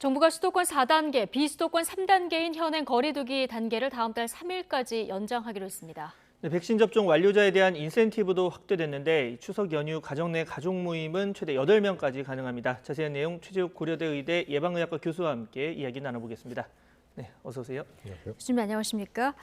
정부가 수도권 4단계, 비수도권 3단계인 현행 거리두기 단계를 다음 달 3일까지 연장하기로 했습니다. 네, 백신 접종 완료자에 대한 인센티브도 확대됐는데 추석 연휴 가정 내 가족 모임은 최대 8명까지 가능합니다. 자세한 내용 최재욱 고려대 의대 예방의학과 교수와 함께 이야기 나눠보겠습니다. 네, 어서 오세요. 안녕하세요. 교수님 안녕하십니까?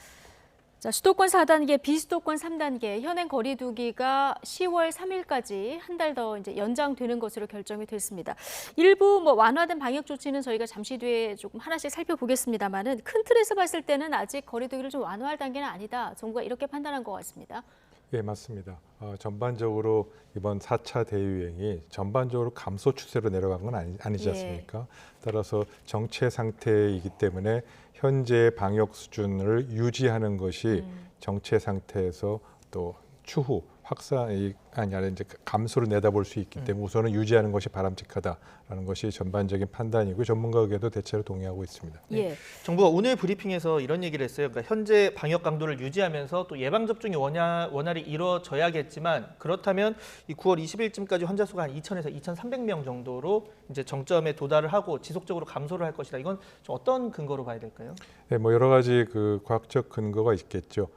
자, 수도권 4단계, 비수도권 3단계 현행 거리두기가 10월 3일까지 한 달 더 이제 연장되는 것으로 결정이 됐습니다. 일부 완화된 방역 조치는 저희가 잠시 뒤에 조금 하나씩 살펴보겠습니다만은 큰 틀에서 봤을 때는 아직 거리두기를 좀 완화할 단계는 아니다. 정부가 이렇게 판단한 것 같습니다. 예, 맞습니다. 전반적으로 이번 4차 대유행이 전반적으로 감소 추세로 내려간 건 아니지 않습니까? 따라서 정체 상태이기 때문에 현재 방역 수준을 유지하는 것이 정체 상태에서 또 추후 확산이 아니라 이제 감소를 내다볼 수 있기 때문에 우선은 유지하는 것이 바람직하다라는 것이 전반적인 판단이고 전문가 의견도 대체로 동의하고 있습니다. 예. 정부가 오늘 브리핑에서 이런 얘기를 했어요. 그러니까 현재 방역 강도를 유지하면서 또 예방 접종이 원활히 이루어져야겠지만 그렇다면 이 9월 20일쯤까지 환자 수가 한 2,000에서 2,300명 정도로 이제 정점에 도달을 하고 지속적으로 감소를 할 것이다. 이건 좀 어떤 근거로 봐야 될까요? 네, 여러 가지 그 과학적 근거가 있겠죠.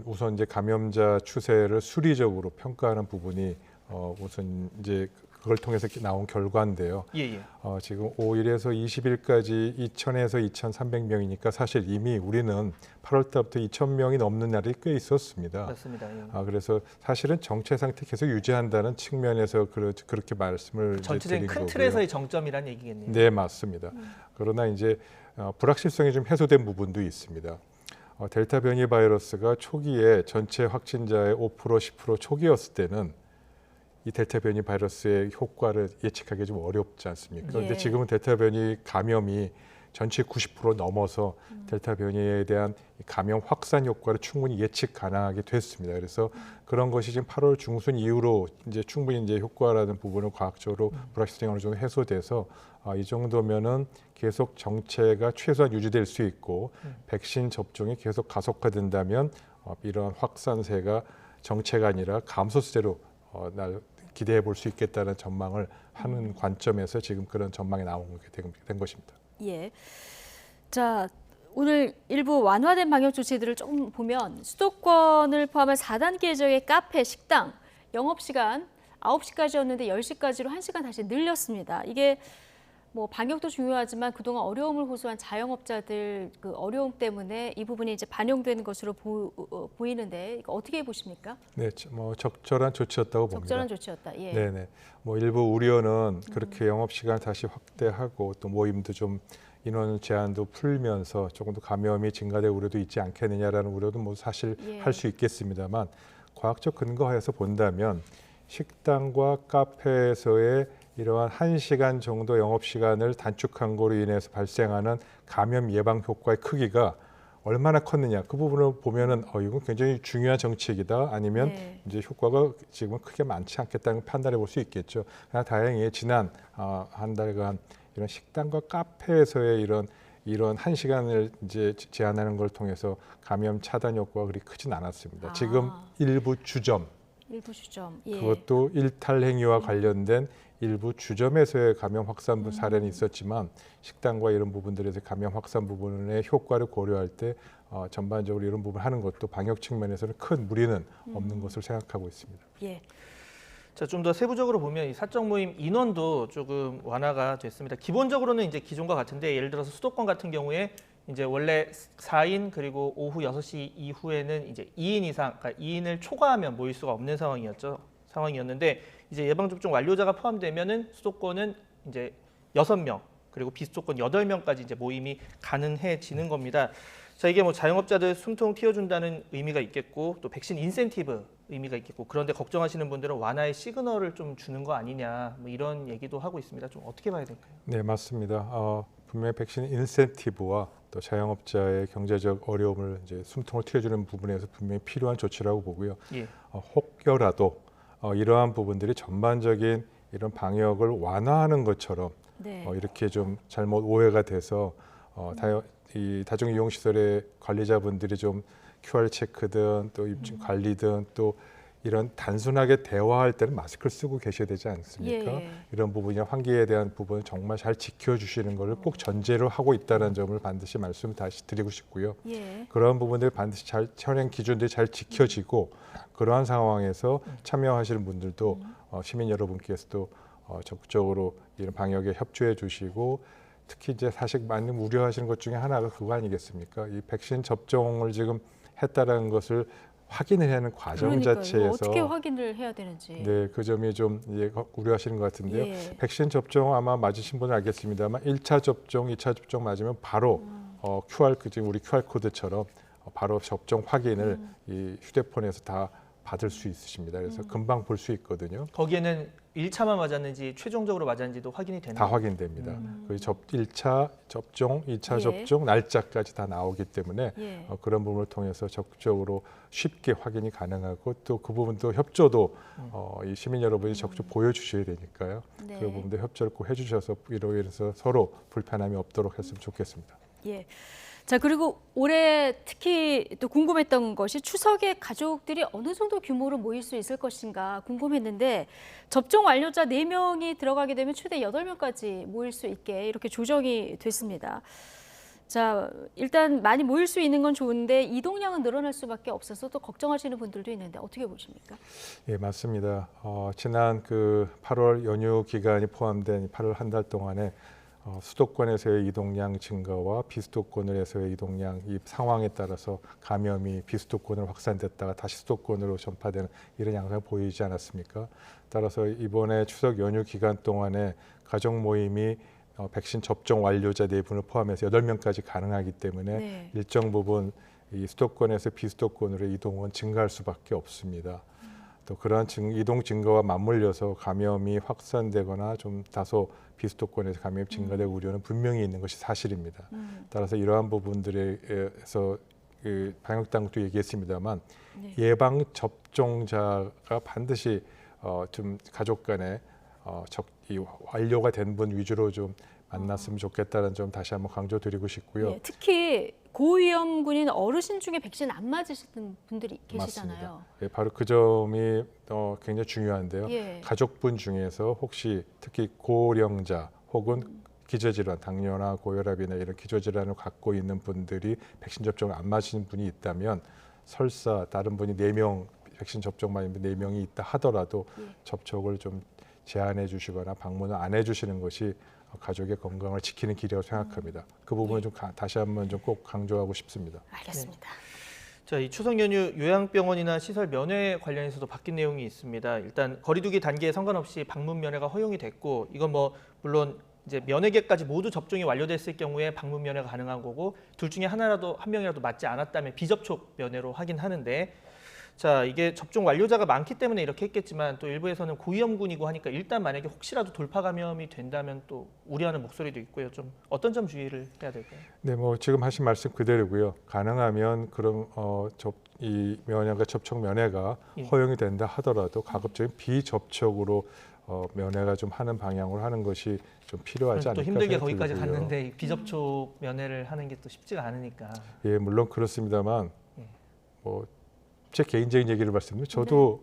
우선 이제 감염자 추세를 수리적으로 평가하는 부분이 우선 이제 그걸 통해서 나온 결과인데요. 지금 5일에서 20일까지 2,000에서 2,300명이니까 사실 이미 우리는 8월 달부터 2,000명이 넘는 날이 꽤 있었습니다. 맞습니다. 그래서 사실은 정체 상태 계속 유지한다는 측면에서 그렇게 말씀을 전체적인 드린 큰 거고요. 틀에서의 정점이란 얘기겠네요. 네, 맞습니다. 그러나 이제 불확실성이 좀 해소된 부분도 있습니다. 델타 변이 바이러스가 초기에 전체 확진자의 5%, 10% 초기였을 때는 이 델타 변이 바이러스의 효과를 예측하기 좀 어렵지 않습니까? 그런데 지금은 델타 변이 감염이 전체 90% 넘어서 델타 변이에 대한 감염 확산 효과를 충분히 예측 가능하게 됐습니다. 그래서 그런 것이 지금 8월 중순 이후로 이제 충분히 이제 효과라는 부분을 과학적으로 불확실성이 어느 정도 해소돼서 이 정도면은 계속 정체가 최소한 유지될 수 있고 백신 접종이 계속 가속화된다면 이런 확산세가 정체가 아니라 감소세로 기대해 볼 수 있겠다는 전망을 하는 관점에서 지금 그런 전망이 나오게 된 것입니다. 예. 자, 오늘 일부 완화된 방역 조치들을 조금 보면 수도권을 포함한 4단계 지역의 카페, 식당 영업시간 9시까지였는데 10시까지로 1시간 다시 늘렸습니다. 이게 방역도 중요하지만 그동안 어려움을 호소한 자영업자들 그 어려움 때문에 이 부분이 이제 반영되는 것으로 보이는데 이거 어떻게 보십니까? 네, 적절한 조치였다고 봅니다. 적절한 조치였다. 예. 네네. 일부 우려는 그렇게 영업 시간 다시 확대하고 또 모임도 좀 인원 제한도 풀면서 조금 더 감염이 증가될 우려도 있지 않겠느냐라는 우려도 사실 할 수 있겠습니다만 과학적 근거하에서 본다면 식당과 카페에서의 이러한 1시간 정도 영업시간을 단축한 거로 인해서 발생하는 감염 예방 효과의 크기가 얼마나 컸느냐 그 부분을 보면은 이건 굉장히 중요한 정책이다 아니면 이제 효과가 지금은 크게 많지 않겠다는 판단해 볼 수 있겠죠. 그러나 다행히 지난 한 달간 이런 식당과 카페에서의 이런 1시간을 이제 제한하는 걸 통해서 감염 차단 효과가 그리 크진 않았습니다. 지금 일부 주점 그것도 일탈 행위와 관련된 일부 주점에서의 감염 확산 사례는 있었지만 식당과 이런 부분들에서 감염 확산 부분의 효과를 고려할 때 전반적으로 이런 부분 하는 것도 방역 측면에서는 큰 무리는 없는 것으로 생각하고 있습니다. 예. 자, 좀 더 세부적으로 보면 이 사적 모임 인원도 조금 완화가 됐습니다. 기본적으로는 이제 기존과 같은데 예를 들어서 수도권 같은 경우에 이제 원래 4인 그리고 오후 6시 이후에는 이제 2인 이상, 그러니까 2인을 초과하면 모일 수가 없는 상황이었는데 이제 예방접종 완료자가 포함되면은 수도권은 이제 6명 그리고 비수도권 8명까지 이제 모임이 가능해지는 겁니다. 자, 이게 자영업자들 숨통 틔워준다는 의미가 있겠고 또 백신 인센티브 의미가 있겠고 그런데 걱정하시는 분들은 완화의 시그널을 좀 주는 거 아니냐 이런 얘기도 하고 있습니다. 좀 어떻게 봐야 될까요? 네, 맞습니다. 분명히 백신 인센티브와 또 자영업자의 경제적 어려움을 이제 숨통을 틔워주는 부분에서 분명히 필요한 조치라고 보고요. 혹여라도 이러한 부분들이 전반적인 이런 방역을 완화하는 것처럼 이렇게 좀 잘못 오해가 돼서 이 다중이용시설의 관리자분들이 좀 QR 체크든 또 입증 관리든 또 이런 단순하게 대화할 때는 마스크를 쓰고 계셔야 되지 않습니까? 예. 이런 부분이나 환기에 대한 부분은 정말 잘 지켜주시는 것을 꼭 전제로 하고 있다는 점을 반드시 말씀 다시 드리고 싶고요. 예. 그러한 부분들 반드시 잘 현행 기준들이 잘 지켜지고 그러한 상황에서 참여하시는 분들도 시민 여러분께서도 적극적으로 이런 방역에 협조해 주시고 특히 이제 사실 많이 우려하시는 것 중에 하나가 그거 아니겠습니까? 이 백신 접종을 지금 했다라는 것을 확인을 하는 과정 그러니까요. 자체에서 어떻게 확인을 해야 되는지. 네, 그 점이 좀 우려하시는 것 같은데요. 예. 백신 접종 아마 맞으신 분은 알겠습니다만 1차 접종, 2차 접종 맞으면 바로 지금 우리 QR 코드처럼 바로 접종 확인을 이 휴대폰에서 다 받을 수 있으십니다. 그래서 금방 볼 수 있거든요. 거기에는 1차만 맞았는지 최종적으로 맞았는지도 확인이 되나요? 다 확인됩니다. 그 1차 접종, 2차 예. 접종 날짜까지 다 나오기 때문에 예. 그런 부분을 통해서 적극적으로 쉽게 확인이 가능하고 또 그 부분도 협조도 이 시민 여러분이 적극 보여주셔야 되니까요. 네. 그 부분도 협조를 꼭 해주셔서 이로 인해서 서로 불편함이 없도록 했으면 좋겠습니다. 예. 자, 그리고 올해 특히 또 궁금했던 것이 추석에 가족들이 어느 정도 규모로 모일 수 있을 것인가 궁금했는데 접종 완료자 4명이 들어가게 되면 최대 8명까지 모일 수 있게 이렇게 조정이 됐습니다. 자, 일단 많이 모일 수 있는 건 좋은데 이동량은 늘어날 수밖에 없어서 또 걱정하시는 분들도 있는데 어떻게 보십니까? 예, 맞습니다. 지난 그 8월 연휴 기간이 포함된 8월 한 달 동안에 수도권에서의 이동량 증가와 비수도권에서의 이동량 이 상황에 따라서 감염이 비수도권으로 확산됐다가 다시 수도권으로 전파되는 이런 양상을 보이지 않았습니까? 따라서 이번에 추석 연휴 기간 동안에 가족 모임이 백신 접종 완료자 4분을 포함해서 8명까지 가능하기 때문에 네. 일정 부분 이 수도권에서 비수도권으로 이동은 증가할 수밖에 없습니다. 또 그러한 이동 증가와 맞물려서 감염이 확산되거나 좀 다소 비수도권에서 감염이 증가될 우려는 분명히 있는 것이 사실입니다. 따라서 이러한 부분들에서 그 방역 당국도 얘기했습니다만 네. 예방 접종자가 반드시 좀 가족 간에 이 완료가 된 분 위주로 좀 만났으면 좋겠다는 점 다시 한번 강조드리고 싶고요. 예, 특히 고위험군인 어르신 중에 백신 안 맞으시는 분들이 계시잖아요. 맞습니다. 예, 바로 그 점이 굉장히 중요한데요. 예. 가족분 중에서 혹시 특히 고령자 혹은 기저질환, 당뇨나 고혈압이나 이런 기저질환을 갖고 있는 분들이 백신 접종을 안 맞으신 분이 있다면 설사 다른 분이 4명 백신 접종 맞은 4명이 있다 하더라도 접촉을 좀 제한해 주시거나 방문을 안 해주시는 것이 가족의 건강을 지키는 길이라고 생각합니다. 그 부분을 좀 다시 한번 좀 꼭 강조하고 싶습니다. 알겠습니다. 자, 이 추석 연휴 요양병원이나 시설 면회 관련해서도 바뀐 내용이 있습니다. 일단 거리두기 단계에 상관없이 방문 면회가 허용이 됐고 이건 뭐 물론 이제 면회객까지 모두 접종이 완료됐을 경우에 방문 면회가 가능한 거고 둘 중에 한 명이라도 맞지 않았다면 비접촉 면회로 하긴 하는데 자, 이게 접종 완료자가 많기 때문에 이렇게 했겠지만 또 일부에서는 고위험군이고 하니까 일단 만약에 혹시라도 돌파 감염이 된다면 또 우려하는 목소리도 있고요. 좀 어떤 점 주의를 해야 될까요? 네, 뭐 지금 하신 말씀 그대로고요. 가능하면 그런 이 면회가 접촉 면회가 예. 허용이 된다 하더라도 가급적인 비접촉으로 면회가 좀 하는 방향으로 하는 것이 좀 필요하지 않을까 또 힘들게 생각이 거기까지 들고요. 갔는데 비접촉 면회를 하는 게 또 쉽지가 않으니까. 예, 물론 그렇습니다만 예. 뭐 제 개인적인 얘기를 말씀드리면 저도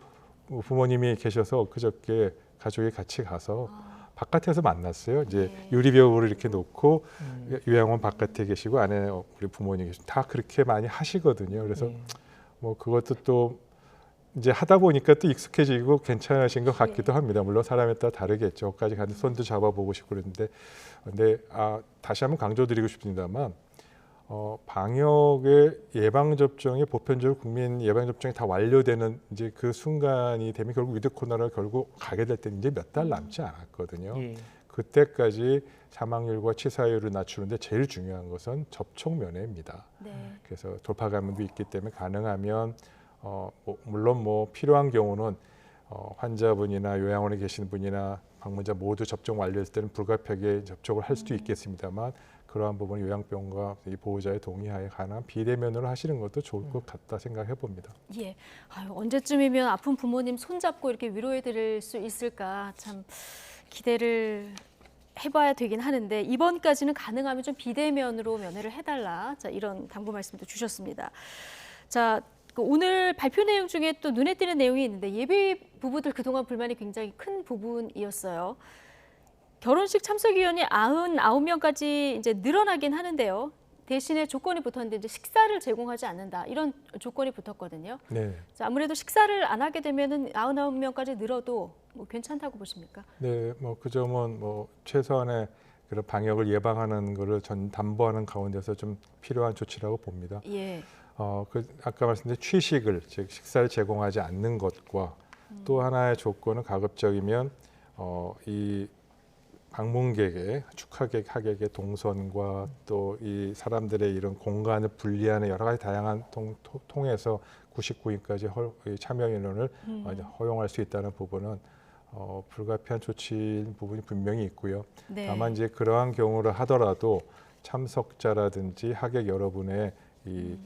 부모님이 계셔서 그저께 가족이 같이 가서 바깥에서 만났어요. 이제 네. 유리벽으로 이렇게 놓고 요양원 바깥에 계시고 안에 우리 부모님 계시고 다 그렇게 많이 하시거든요. 그래서 예. 뭐 그것도 또 이제 하다 보니까 또 익숙해지고 괜찮으신 것 같기도 합니다. 물론 사람에 따라 다르겠죠. 거기까지 가서 손도 잡아보고 싶고 그랬는데 근데 다시 한번 강조드리고 싶습니다만 방역의 예방 접종이 보편적으로 국민 예방 접종이 다 완료되는 이제 그 순간이 되면 결국 위드 코로나로 결국 가게 될 때는 이제 몇 달 남지 않았거든요. 예. 그때까지 사망률과 치사율을 낮추는데 제일 중요한 것은 접촉 면회입니다. 네. 그래서 돌파 감염도 있기 때문에 가능하면 물론 뭐 필요한 경우는 환자분이나 요양원에 계시는 분이나 방문자 모두 접종 완료했을 때는 불가피하게 접촉을 할 수도 있겠습니다만 그러한 부분 요양병원과 이 보호자의 동의하에 가능한 비대면으로 하시는 것도 좋을 것 같다 생각해 봅니다. 예. 언제쯤이면 아픈 부모님 손잡고 이렇게 위로해 드릴 수 있을까 참 기대를 해봐야 되긴 하는데 이번까지는 가능하면 좀 비대면으로 면회를 해달라. 자, 이런 당부 말씀도 주셨습니다. 자, 오늘 발표 내용 중에 또 눈에 띄는 내용이 있는데 예비 부부들 그동안 불만이 굉장히 큰 부분이었어요. 결혼식 참석위원이 99명까지 이제 늘어나긴 하는데요. 대신에 조건이 붙었는데 이제 식사를 제공하지 않는다 이런 조건이 붙었거든요. 네. 자, 아무래도 식사를 안 하게 되면은 99명까지 늘어도 뭐 괜찮다고 보십니까? 네, 뭐 그 점은 뭐 최소한의 그런 방역을 예방하는 것을 전 담보하는 가운데서 좀 필요한 조치라고 봅니다. 예. 아까 말씀드린 취식을 즉 식사를 제공하지 않는 것과 또 하나의 조건은 가급적이면 이 방문객의 축하객, 하객의 동선과 또 이 사람들의 이런 공간을 분리하는 여러 가지 다양한 통해서 99인까지 참여 인원을 허용할 수 있다는 부분은 불가피한 조치인 부분이 분명히 있고요. 네. 다만 이제 그러한 경우를 하더라도 참석자라든지 하객 여러분의 이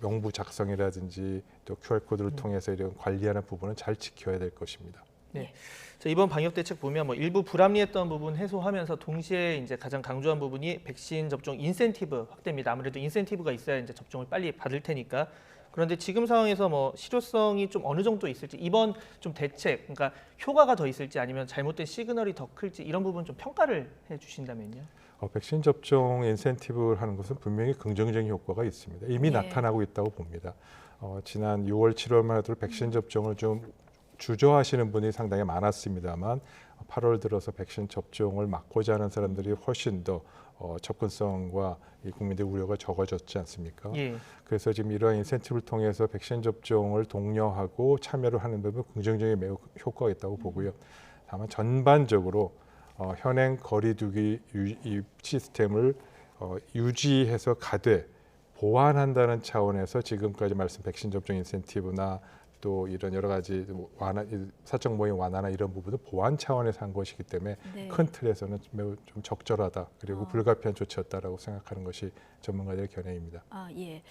명부 작성이라든지 또 QR 코드를 통해서 이런 관리하는 부분은 잘 지켜야 될 것입니다. 네. 자, 이번 방역 대책 보면 뭐 일부 불합리했던 부분 해소하면서 동시에 이제 가장 강조한 부분이 백신 접종 인센티브 확대입니다. 아무래도 인센티브가 있어야 이제 접종을 빨리 받을 테니까. 그런데 지금 상황에서 뭐 실효성이 좀 어느 정도 있을지 이번 좀 대책, 그러니까 효과가 더 있을지 아니면 잘못된 시그널이 더 클지 이런 부분 좀 평가를 해주신다면요. 백신 접종 인센티브를 하는 것은 분명히 긍정적인 효과가 있습니다. 이미 네. 나타나고 있다고 봅니다. 지난 6월, 7월만 해도 백신 접종을 좀 주저하시는 분이 상당히 많았습니다만 8월 들어서 백신 접종을 막고자 하는 사람들이 훨씬 더 접근성과 이 국민들의 우려가 적어졌지 않습니까? 예. 그래서 지금 이러한 인센티브를 통해서 백신 접종을 독려하고 참여를 하는 부분 긍정적인 매우 효과가 있다고 보고요. 다만 전반적으로 현행 거리두기 이 시스템을 유지해서 가되 보완한다는 차원에서 지금까지 말씀 백신 접종 인센티브나 또 이런 여러 가지 사적 모임 완화나 이런 부분도 보완 차원에서 한 것이기 때문에 네. 큰 틀에서는 매우 좀 적절하다 그리고 불가피한 조치였다라고 생각하는 것이 전문가들의 견해입니다. 아, 예.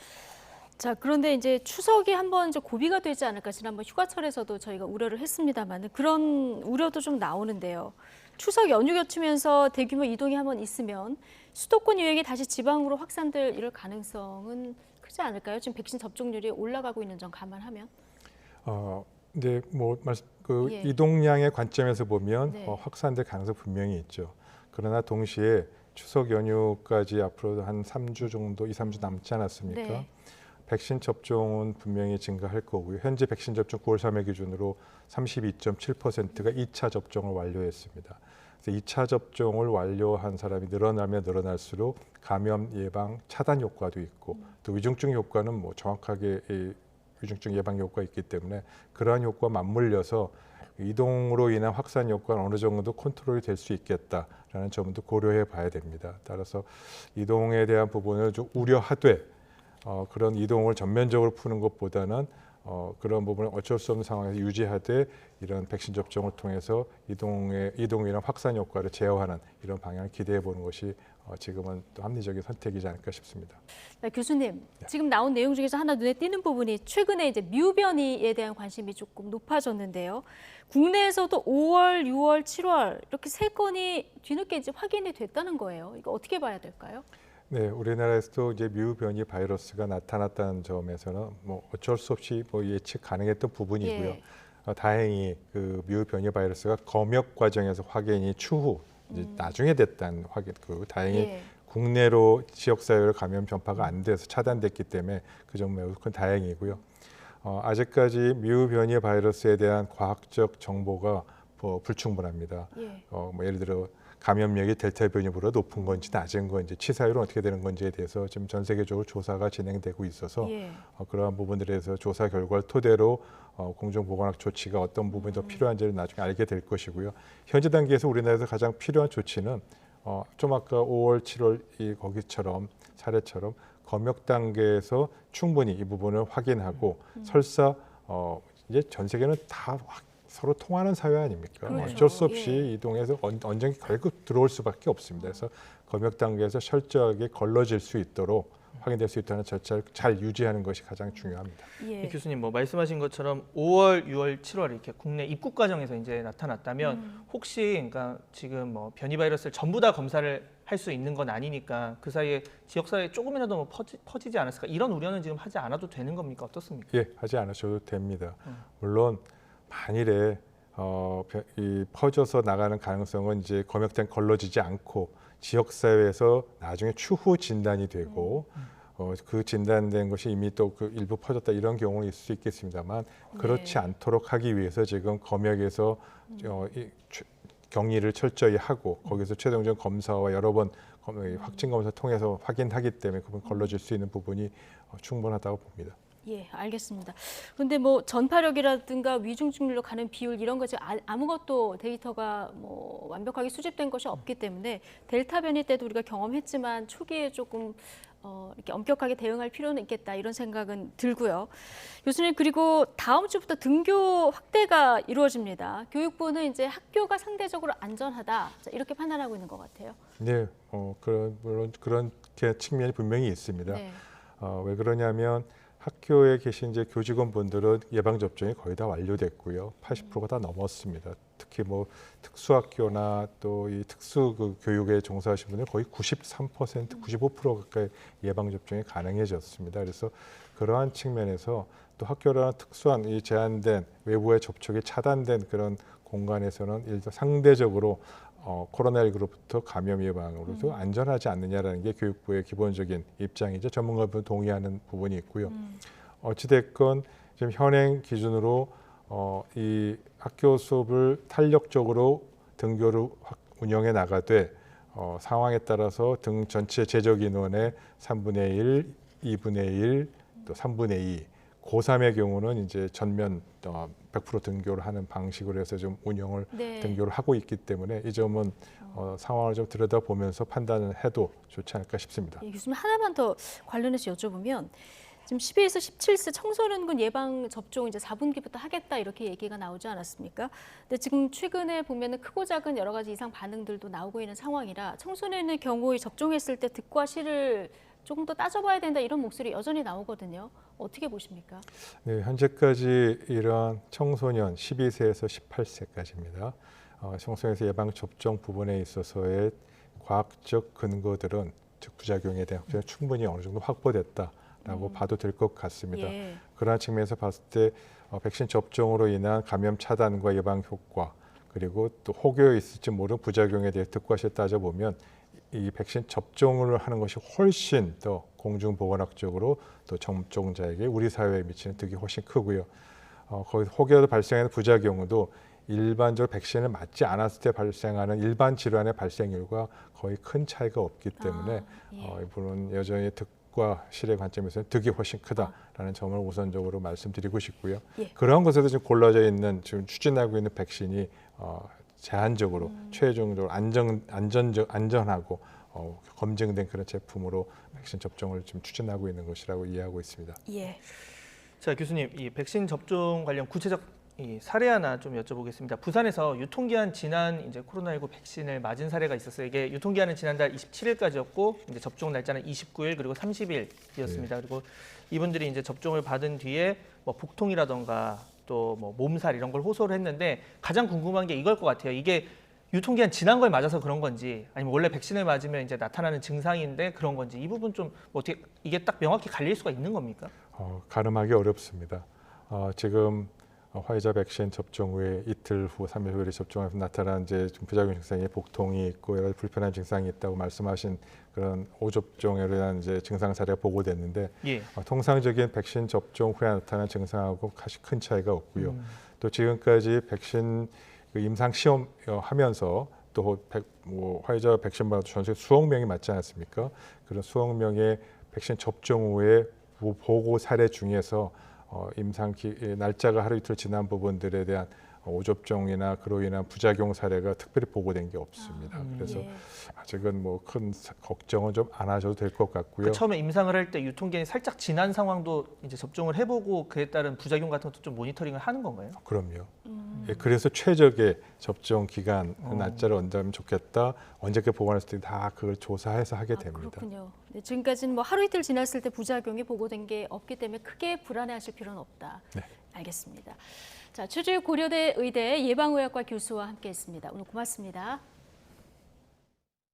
자, 그런데 이제 추석이 한번 이제 고비가 되지 않을까 지난번 휴가철에서도 저희가 우려를 했습니다만 그런 우려도 좀 나오는데요. 추석 연휴 겹치면서 대규모 이동이 한번 있으면 수도권 이외에 다시 지방으로 확산될 이럴 가능성은 크지 않을까요? 지금 백신 접종률이 올라가고 있는 점 감안하면. 근데 뭐 예. 이동량의 관점에서 보면 네. 확산될 가능성 분명히 있죠. 그러나 동시에 추석 연휴까지 앞으로 한 3주 정도, 2, 3주 남지 않았습니까? 네. 백신 접종은 분명히 증가할 거고요. 현재 백신 접종 9월 3일 기준으로 32.7%가 2차 접종을 완료했습니다. 그래서 2차 접종을 완료한 사람이 늘어나면 늘어날수록 감염 예방 차단 효과도 있고 또 위중증 효과는 뭐 정확하게 위중증 예방 효과가 있기 때문에 그러한 효과와 맞물려서 이동으로 인한 확산 효과는 어느 정도 컨트롤이 될 수 있겠다라는 점도 고려해 봐야 됩니다. 따라서 이동에 대한 부분을 좀 우려하되 그런 이동을 전면적으로 푸는 것보다는 그런 부분을 어쩔 수 없는 상황에서 유지하되 이런 백신 접종을 통해서 이동에 인한 확산 효과를 제어하는 이런 방향을 기대해 보는 것이 지금은 또 합리적인 선택이지 않을까 싶습니다. 네, 교수님, 지금 나온 내용 중에서 하나 눈에 띄는 부분이 최근에 이제 뮤 변이에 대한 관심이 조금 높아졌는데요. 국내에서도 5월, 6월, 7월 이렇게 3건이 뒤늦게 이제 확인이 됐다는 거예요. 이거 어떻게 봐야 될까요? 네, 우리나라에서도 이제 뮤 변이 바이러스가 나타났다는 점에서는 뭐 어쩔 수 없이 뭐 예측 가능했던 부분이고요. 예. 다행히 그 뮤 변이 바이러스가 검역 과정에서 확인이 추후 이제 나중에 됐다는 확인, 다행히 예. 국내로 지역사회로 감염 전파가 안 돼서 차단됐기 때문에 그 점 매우 큰 다행이고요. 아직까지 뮤 변이 바이러스에 대한 과학적 정보가 불충분합니다. 예. 뭐 예를 들어 감염력이 델타 변이보다 높은 건지 낮은 건지 치사율은 어떻게 되는 건지에 대해서 지금 전 세계적으로 조사가 진행되고 있어서 예. 그러한 부분들에 대해서 조사 결과를 토대로 공정보건학 조치가 어떤 부분이 더 필요한지를 나중에 알게 될 것이고요. 현재 단계에서 우리나라에서 가장 필요한 조치는 좀 아까 5월, 7월 거기처럼 사례처럼 검역 단계에서 충분히 이 부분을 확인하고 설사 이제 전 세계는 다 서로 통하는 사회 아닙니까? 그렇죠. 어쩔 수 없이 예. 이동해서 언젠가 결국 들어올 수밖에 없습니다. 그래서 검역 단계에서 철저하게 걸러질 수 있도록 확인될 수 있다는 절차를 잘 유지하는 것이 가장 중요합니다. 예. 교수님 뭐 말씀하신 것처럼 5월, 6월, 7월 이렇게 국내 입국 과정에서 이제 나타났다면 혹시 그러니까 지금 뭐 변이 바이러스를 전부 다 검사를 할 수 있는 건 아니니까 그 사이에 지역사회에 조금이라도 뭐 퍼지지 않았을까 이런 우려는 지금 하지 않아도 되는 겁니까? 어떻습니까? 예, 하지 않으셔도 됩니다. 물론 만일에 이 퍼져서 나가는 가능성은 이제 검역된 걸러지지 않고 지역사회에서 나중에 추후 진단이 되고 그 진단된 것이 이미 또 그 일부 퍼졌다 이런 경우는 있을 수 있겠습니다만 그렇지 네. 않도록 하기 위해서 지금 검역에서 격리를 철저히 하고 거기서 최종적 검사와 여러 번 확진 검사 통해서 확인하기 때문에 그분 걸러질 수 있는 부분이 충분하다고 봅니다. 예, 알겠습니다. 그런데 뭐 전파력이라든가 위중증률로 가는 비율 이런 거 지금 아무것도 데이터가 뭐 완벽하게 수집된 것이 없기 때문에 델타 변이 때도 우리가 경험했지만 초기에 조금 이렇게 엄격하게 대응할 필요는 있겠다 이런 생각은 들고요. 교수님 그리고 다음 주부터 등교 확대가 이루어집니다. 교육부는 이제 학교가 상대적으로 안전하다 자, 이렇게 판단하고 있는 것 같아요. 네, 물론 그런 측면이 분명히 있습니다. 네. 왜 그러냐면 학교에 계신 이제 교직원분들은 예방 접종이 거의 다 완료됐고요. 80%가 다 넘었습니다. 특히 뭐 특수학교나 또 이 특수 그 교육에 종사하신 분들 거의 93%, 95% 가까이 예방 접종이 가능해졌습니다. 그래서 그러한 측면에서 또 학교라는 특수한 이 제한된 외부의 접촉이 차단된 그런 공간에서는 일단 상대적으로 코로나19로부터 감염 예방으로도 안전하지 않느냐라는 게 교육부의 기본적인 입장이죠. 전문가분 동의하는 부분이 있고요. 어찌됐건 지금 현행 기준으로 이 학교 수업을 탄력적으로 등교를 운영해 나가되 상황에 따라서 등 전체 재적 인원의 3분의 1, 2분의 1, 또 3분의 2, 고3의 경우는 이제 전면 100% 등교를 하는 방식으로 해서 좀 운영을 네. 등교를 하고 있기 때문에 이 점은 상황을 좀 들여다보면서 판단을 해도 좋지 않을까 싶습니다. 예, 교수님 하나만 더 관련해서 여쭤보면 지금 12에서 17세 청소년군 예방 접종 이제 4분기부터 하겠다 이렇게 얘기가 나오지 않았습니까? 근데 지금 최근에 보면은 크고 작은 여러 가지 이상 반응들도 나오고 있는 상황이라 청소년의 경우에 접종했을 때 득과 실을 조금 더 따져봐야 된다 이런 목소리 여전히 나오거든요. 어떻게 보십니까? 네, 현재까지 이런 청소년 12세에서 18세까지입니다. 청소년에서 예방 접종 부분에 있어서의 과학적 근거들은 즉 부작용에 대한 확증이 충분히 어느 정도 확보됐다라고 봐도 될 것 같습니다. 예. 그러한 측면에서 봤을 때 백신 접종으로 인한 감염 차단과 예방 효과 그리고 또 혹여 있을지 모르는 부작용에 대해 득과실 따져보면 이 백신 접종을 하는 것이 훨씬 더 공중보건학적으로 또 접종자에게 우리 사회에 미치는 득이 훨씬 크고요. 거기서 혹여 발생하는 부작용도 일반적으로 백신을 맞지 않았을 때 발생하는 일반 질환의 발생률과 거의 큰 차이가 없기 때문에 이분은 여전히 득과 실의 관점에서는 득이 훨씬 크다라는 점을 우선적으로 말씀드리고 싶고요. 예. 그런 것에도 지금 골라져 있는 지금 추진하고 있는 백신이 제한적으로 최종적으로 안전하고 검증된 그런 제품으로 백신 접종을 지금 추진하고 있는 것이라고 이해하고 있습니다. 예. 자 교수님, 이 백신 접종 관련 구체적 이 사례 하나 좀 여쭤보겠습니다. 부산에서 유통기한 지난 이제 코로나19 백신을 맞은 사례가 있었어요. 이게 유통기한은 지난달 27일까지였고 이제 접종 날짜는 29일 그리고 30일이었습니다. 그리고 이분들이 이제 접종을 받은 뒤에 뭐 복통이라던가 또 뭐 몸살 이런 걸 호소를 했는데 가장 궁금한 게 이걸 것 같아요. 이게 유통기한 지난 걸 맞아서 그런 건지 아니면 원래 백신을 맞으면 이제 나타나는 증상인데 그런 건지 이 부분 좀 어떻게 이게 딱 명확히 갈릴 수가 있는 겁니까? 가늠하기 어렵습니다. 지금 화이자 백신 접종 후에 이틀 후, 3일 후에 접종하면서 나타난 이제 좀 부작용 증상이 복통이 있고 여러 가지 불편한 증상이 있다고 말씀하신 그런 오접종에 대한 이제 증상 사례가 보고됐는데 통상적인 백신 접종 후에 나타난 증상하고 사실 큰 차이가 없고요. 또 지금까지 백신 임상 시험 하면서 또 화이자 백신 받은 전 세계 수억 명이 맞지 않았습니까? 그런 수억 명의 백신 접종 후에 보고 사례 중에서 임상 날짜가 하루 이틀 지난 부분들에 대한 오접종이나 그로 인한 부작용 사례가 특별히 보고된 게 없습니다. 그래서 아직은 뭐 큰 걱정은 좀 안 하셔도 될 것 같고요. 처음에 임상을 할 때 유통기한이 살짝 지난 상황도 이제 접종을 해보고 그에 따른 부작용 같은 것도 좀 모니터링을 하는 건가요? 그럼요. 예, 그래서 최적의 접종 기간 날짜를 언제하면 좋겠다. 언제까지 보관했을 때 다 그걸 조사해서 하게 됩니다. 그렇군요. 네, 지금까지는 뭐 하루 이틀 지났을 때 부작용이 보고된 게 없기 때문에 크게 불안해하실 필요는 없다. 네. 알겠습니다. 자, 최주일 고려대 의대 예방의학과 교수와 함께했습니다. 오늘 고맙습니다.